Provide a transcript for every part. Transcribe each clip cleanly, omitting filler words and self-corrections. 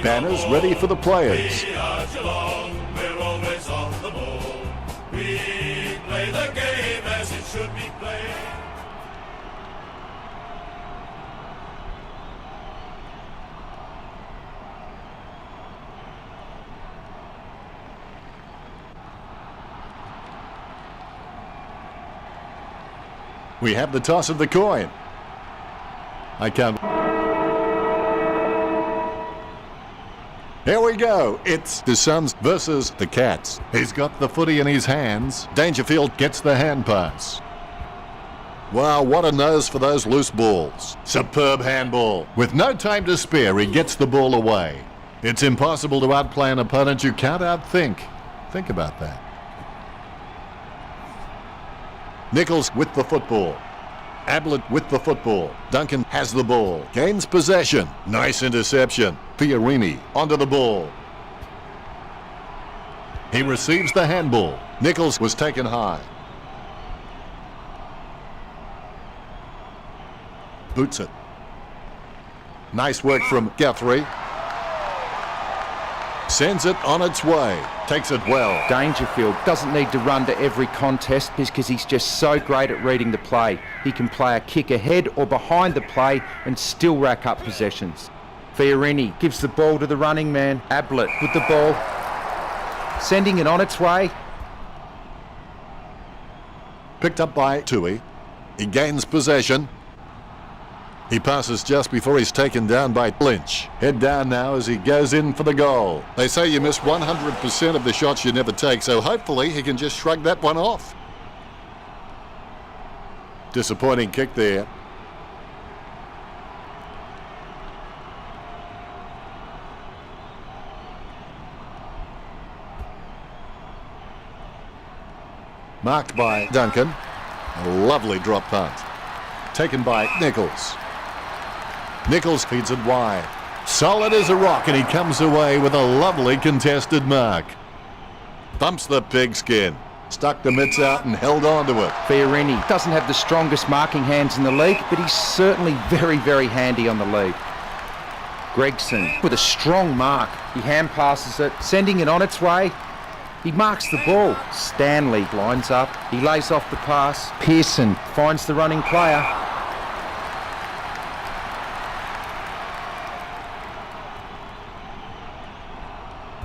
Banners ready for the players. We are Geelong, we're always on the ball. We play the game as it should be played. We have the toss of the coin. I can't. Here we go. It's the Suns versus the Cats. He's got the footy in his hands. Dangerfield gets the hand pass. Wow, what a nose for those loose balls. Superb handball. With no time to spare, he gets the ball away. It's impossible to outplay an opponent you can't outthink. Think about that. Nichols with the football. Ablett with the football. Duncan has the ball. Gains possession. Nice interception. Fiorini onto the ball. He receives the handball. Nichols was taken high. Boots it. Nice work from Guthrie. Sends it on its way. Takes it well. Dangerfield doesn't need to run to every contest because he's just so great at reading the play. He can play a kick ahead or behind the play and still rack up possessions. Fiorini gives the ball to the running man. Ablett with the ball. Sending it on its way. Picked up by Tui. He gains possession. He passes just before he's taken down by Lynch. Head down now as he goes in for the goal. They say you miss 100% of the shots you never take, so hopefully he can just shrug that one off. Disappointing kick there. Marked by Duncan. A lovely drop punt. Taken by Nichols. Nichols feeds it wide. Solid as a rock, and he comes away with a lovely contested mark. Bumps the pigskin. Stuck the mitts out and held on to it. Fiorini doesn't have the strongest marking hands in the league, but he's certainly very, very handy on the lead. Gregson with a strong mark. He hand passes it, sending it on its way. He marks the ball. Stanley lines up. He lays off the pass. Pearson finds the running player.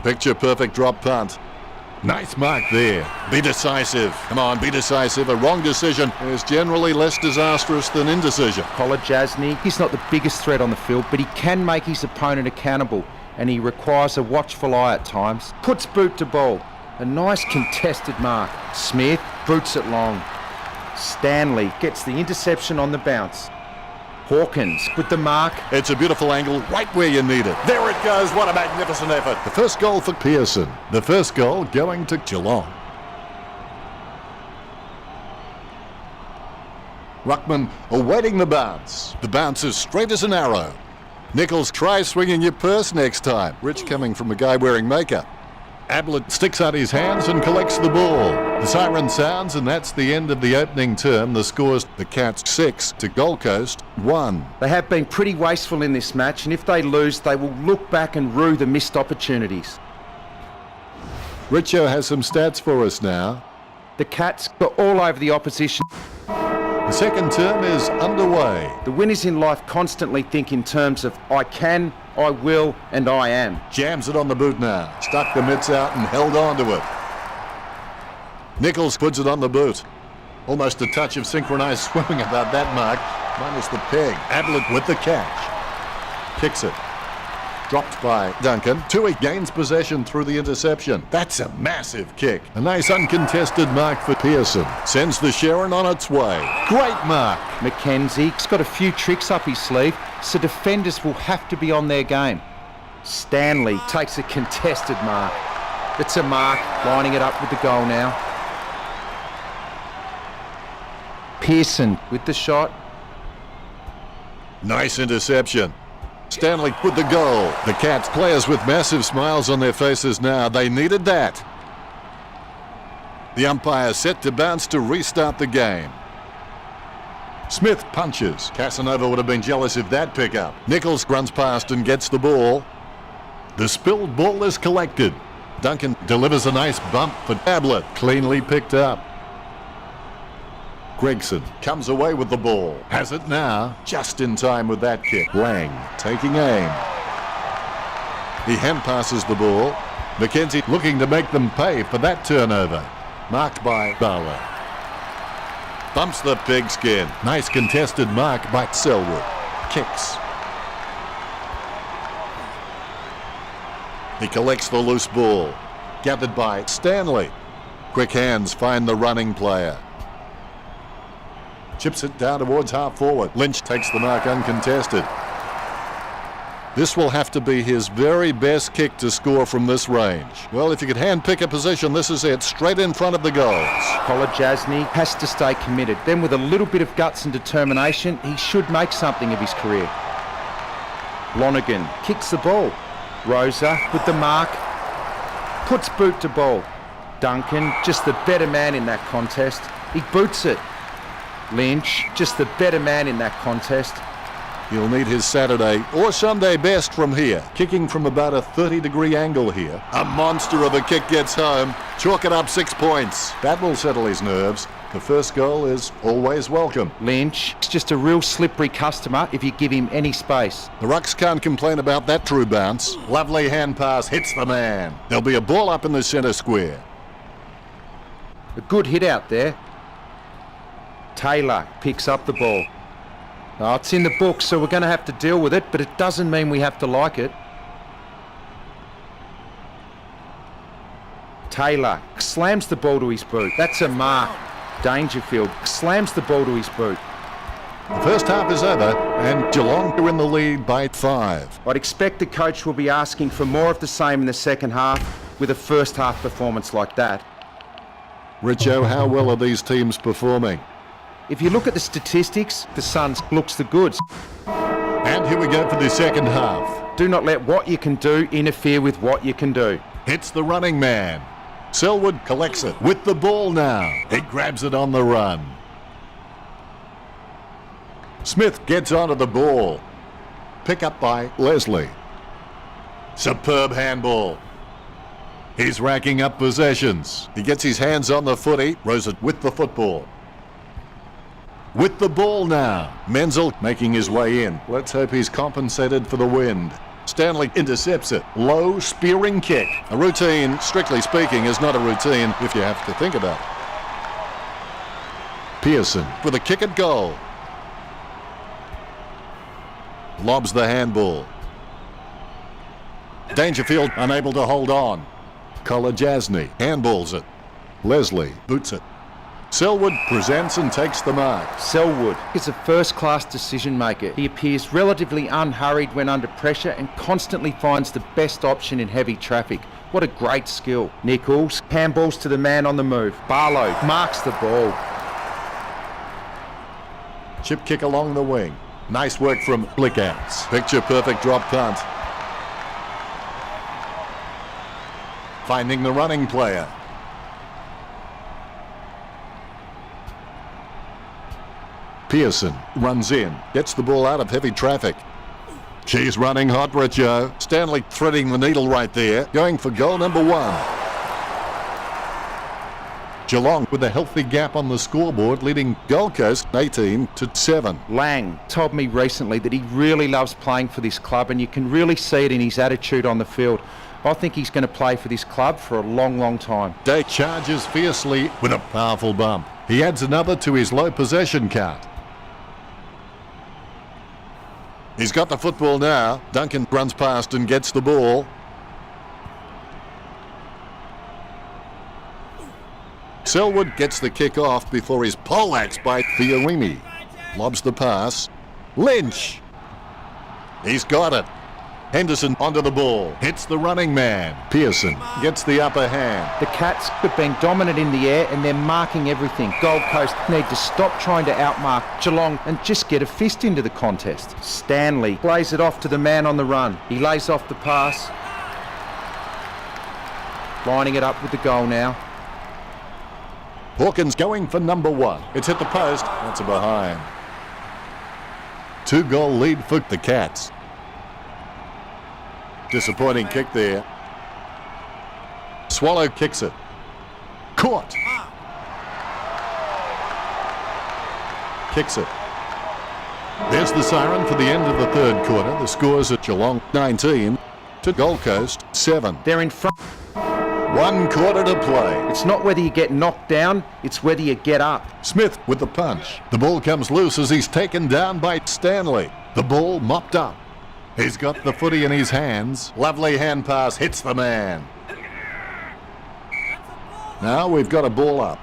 Picture perfect drop punt. Nice mark there. Be decisive. Come on, be decisive. A wrong decision is generally less disastrous than indecision. Kolodjasny, he's not the biggest threat on the field, but he can make his opponent accountable, and he requires a watchful eye at times. Puts boot to ball. A nice contested mark. Smith boots it long. Stanley gets the interception on the bounce. Hawkins with the mark. It's a beautiful angle right where you need it. There it goes. What a magnificent effort. The first goal for Pearson. The first goal going to Geelong. Ruckman awaiting the bounce. The bounce is straight as an arrow. Nichols, try swinging your purse next time. Rich coming from a guy wearing makeup. Ablett sticks out his hands and collects the ball. The siren sounds, and that's the end of the opening term. The score's the Cats 6 to Gold Coast 1. They have been pretty wasteful in this match, and if they lose, they will look back and rue the missed opportunities. Richo has some stats for us now. The Cats are all over the opposition. The second term is underway. The winners in life constantly think in terms of I can, I will, and I am. Jams it on the boot now. Stuck the mitts out and held on to it. Nichols puts it on the boot. Almost a touch of synchronized swimming about that mark, minus the peg. Ablett with the catch. Kicks it. Dropped by Duncan. Tui gains possession through the interception. That's a massive kick. A nice uncontested mark for Pearson. Sends the Sharon on its way. Great mark. McKenzie's got a few tricks up his sleeve, so defenders will have to be on their game. Stanley takes a contested mark. It's a mark, lining it up with the goal now. Pearson with the shot. Nice interception. Stanley with the goal. The Cats players with massive smiles on their faces now. They needed that. The umpire set to bounce to restart the game. Smith punches. Casanova would have been jealous of that pickup. Nichols runs past and gets the ball. The spilled ball is collected. Duncan delivers a nice bump for Tablet, cleanly picked up. Gregson comes away with the ball. Has it now, just in time with that kick. Lang taking aim. He hand passes the ball. McKenzie looking to make them pay for that turnover. Marked by Barlow. Bumps the pigskin. Nice contested mark by Selwood. Kicks. He collects the loose ball. Gathered by Stanley. Quick hands find the running player. Chips it down towards half forward. Lynch takes the mark uncontested. This will have to be his very best kick to score from this range. Well, if you could hand-pick a position, this is it, straight in front of the goals. Kolodjasny has to stay committed. Then with a little bit of guts and determination, he should make something of his career. Lonergan kicks the ball. Rosa with the mark, puts boot to ball. Duncan, just the better man in that contest. He boots it. Lynch, just the better man in that contest. He'll need his Saturday or Sunday best from here. Kicking from about a 30-degree angle here. A monster of a kick gets home. Chalk it up 6 points. That will settle his nerves. The first goal is always welcome. Lynch is just a real slippery customer if you give him any space. The Rucks can't complain about that true bounce. Lovely hand pass hits the man. There'll be a ball up in the centre square. A good hit out there. Taylor picks up the ball. Oh, it's in the book, so we're going to have to deal with it, but it doesn't mean we have to like it. Taylor slams the ball to his boot. That's a mark. Dangerfield slams the ball to his boot. The first half is over, and Geelong are in the lead by 5. I'd expect the coach will be asking for more of the same in the second half with a first half performance like that. Richo, how well are these teams performing? If you look at the statistics, the Suns looks the goods. And here we go for the second half. Do not let what you can do interfere with what you can do. Hits the running man. Selwood collects it with the ball now. He grabs it on the run. Smith gets onto the ball. Pick up by Leslie. Superb handball. He's racking up possessions. He gets his hands on the footy. Rosa with the football. With the ball now. Menzel making his way in. Let's hope he's compensated for the wind. Stanley intercepts it. Low spearing kick. A routine, strictly speaking, is not a routine if you have to think about it. Pearson with a kick at goal. Lobs the handball. Dangerfield unable to hold on. Kolodjasny handballs it. Leslie boots it. Selwood presents and takes the mark. Selwood is a first-class decision maker. He appears relatively unhurried when under pressure and constantly finds the best option in heavy traffic. What a great skill. Nichols handballs to the man on the move. Barlow marks the ball. Chip kick along the wing. Nice work from Blickouts. Picture perfect drop punt. Finding the running player. Pearson runs in, gets the ball out of heavy traffic. She's running hot, Richo. Stanley threading the needle right there, going for goal number 1. Geelong with a healthy gap on the scoreboard, leading Gold Coast 18-7. Lang told me recently that he really loves playing for this club, and you can really see it in his attitude on the field. I think he's going to play for this club for a long, long time. Day charges fiercely with a powerful bump. He adds another to his low possession count. He's got the football now. Duncan runs past and gets the ball. Selwood gets the kick off before he's poleaxed by Fiorini. Lobs the pass. Lynch. He's got it. Henderson onto the ball. Hits the running man. Pearson gets the upper hand. The Cats have been dominant in the air and they're marking everything. Gold Coast need to stop trying to outmark Geelong and just get a fist into the contest. Stanley plays it off to the man on the run. He lays off the pass. Lining it up with the goal now. Hawkins going for number 1. It's hit the post. That's a behind. 2-goal lead for the Cats. Disappointing kick there. Swallow kicks it. Caught. Kicks it. There's the siren for the end of the third quarter. The scores at Geelong 19 to Gold Coast 7. They're in front. 1 quarter to play. It's not whether you get knocked down, it's whether you get up. Smith with the punch. The ball comes loose as he's taken down by Stanley. The ball mopped up. He's got the footy in his hands. Lovely hand pass hits the man. Now we've got a ball up.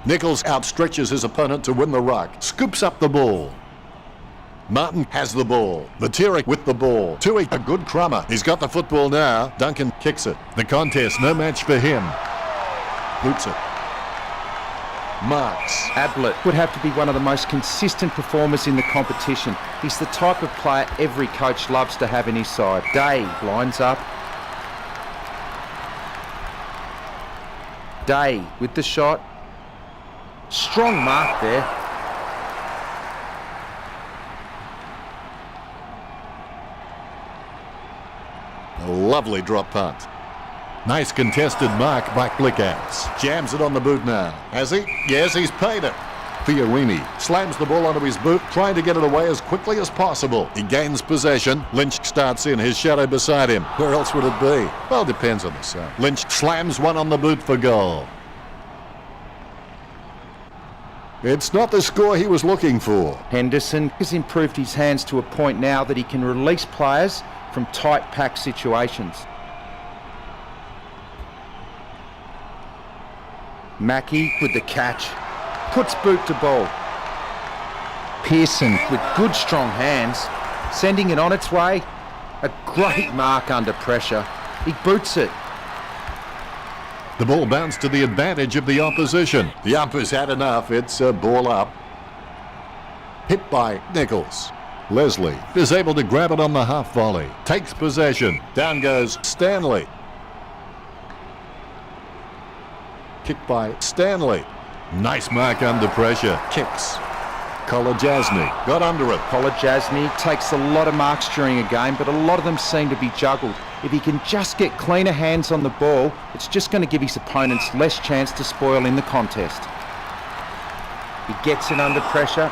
Nichols outstretches his opponent to win the ruck. Scoops up the ball. Martin has the ball. Lettieri with the ball. Tui, a good crummer. He's got the football now. Duncan kicks it. The contest, no match for him. Boots it. Marks. Ablett would have to be one of the most consistent performers in the competition. He's the type of player every coach loves to have in his side. Day lines up. Day with the shot. Strong mark there. A lovely drop punt. Nice contested mark by Blickouts. Jams it on the boot now. Has he? Yes, he's paid it. Fiorini slams the ball onto his boot, trying to get it away as quickly as possible. He gains possession. Lynch starts in, his shadow beside him. Where else would it be? Well, depends on the sun. Lynch slams one on the boot for goal. It's not the score he was looking for. Henderson has improved his hands to a point now that he can release players from tight pack situations. Mackie with the catch. Puts boot to ball. Pearson with good strong hands. Sending it on its way. A great mark under pressure. He boots it. The ball bounced to the advantage of the opposition. The umpire's had enough. It's a ball up. Hit by Nichols. Leslie is able to grab it on the half volley. Takes possession. Down goes Stanley. Kick by Stanley. Nice mark under pressure. Kicks. Kolajasny got under it. Kolajasny takes a lot of marks during a game, but a lot of them seem to be juggled. If he can just get cleaner hands on the ball, it's just going to give his opponents less chance to spoil in the contest. He gets it under pressure.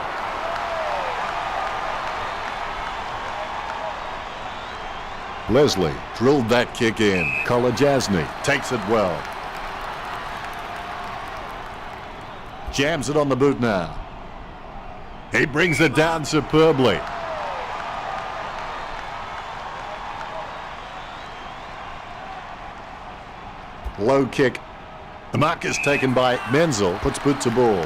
Leslie drilled that kick in. Kolajasny takes it well. Jams it on the boot now. He brings it down superbly. Low kick. The mark is taken by Menzel. Puts boot to ball.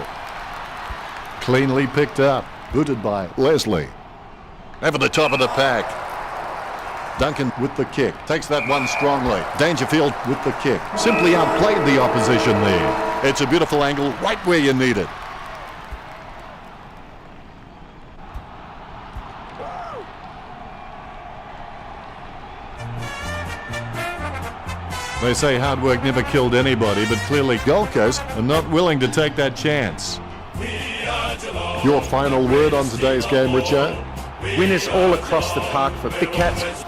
Cleanly picked up. Booted by Leslie. Over the top of the pack. Duncan with the kick. Takes that one strongly. Dangerfield with the kick. Simply outplayed the opposition there. It's a beautiful angle right where you need it. They say hard work never killed anybody, but clearly Gold Coast are not willing to take that chance. Your final word on today's game, Richo? Winners all across the park for the Cats.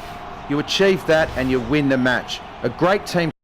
You achieve that and you win the match. A great team